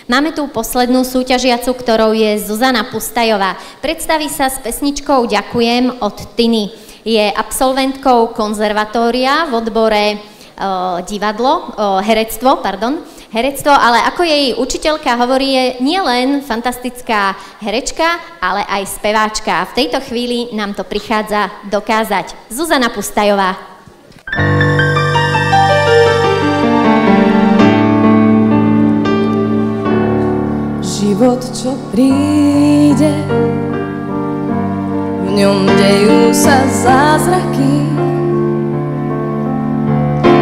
Máme tu poslednú súťažiacu, ktorou je Zuzana Pustajová. Predstaví sa s pesničkou Ďakujem od Tiny. Je absolventkou konzervatória v odbore herectvo, ale ako jej učiteľka hovorí, je nielen fantastická herečka, ale aj speváčka. V tejto chvíli nám to prichádza dokázať. Zuzana Pustajová. Život, čo príde, v ňom dejú sa zázraky.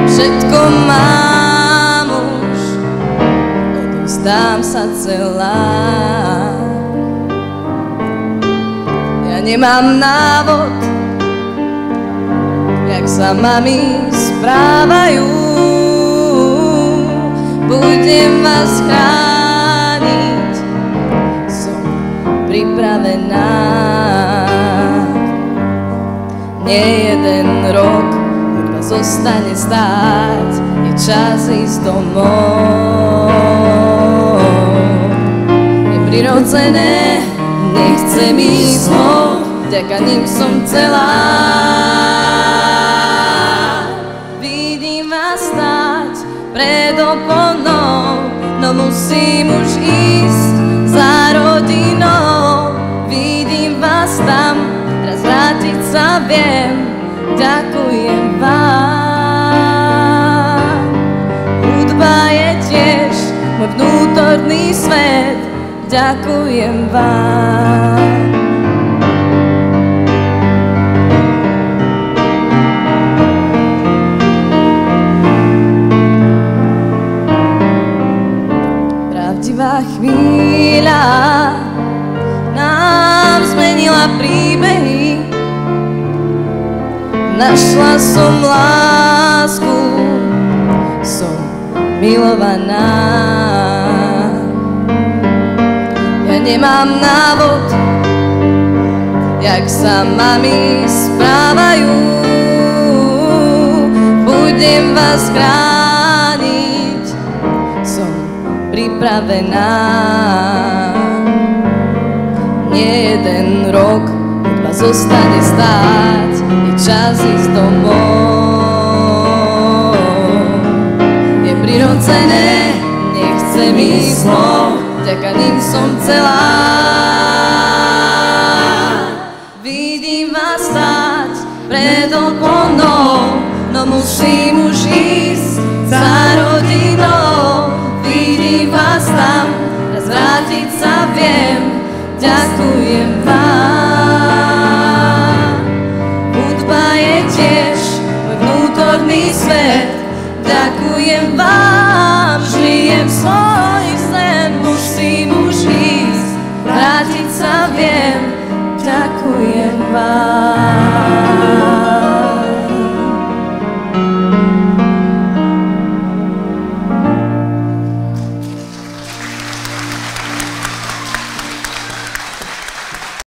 Všetko mám už, odovzdám sa celá. Ja nemám návod, jak sa mami správajú. Budem vás chrániť, som pripravená. Nie jeden rok hudba zostane stáť, je čas ísť domov. Je prirodzené, nechcem ísť von, vďaka ním som celá. Vidím vás stáť pred oponou, no musím už ísť za rodinou. Vidím vás tam, raz vrátiť sa viem, ďakujem vám. Hudba je tiež môj vnútorný svet, ďakujem vám. Pravdivá chvíľa nám zmenila príbehy. Našla som lásku, som milovaná. Ja nemám návod, jak sa mami správajú. Budem vás chrániť, som pripravená. Nie jeden rok hudba zostane stáť, je čas ísť domov. Je prirodzené, nechcem ísť von, vďaka ním som celá. Vidím vás stáť pred oponou, no musím už ísť za rodinou. Vidím vás tam, raz vrátiť sa viem, ďakujem vám. Hudba je tiež môj vnútorný svet, ďakujem vám. Žijem svoj sen, musím už ísť, vrátiť sa viem, ďakujem vám.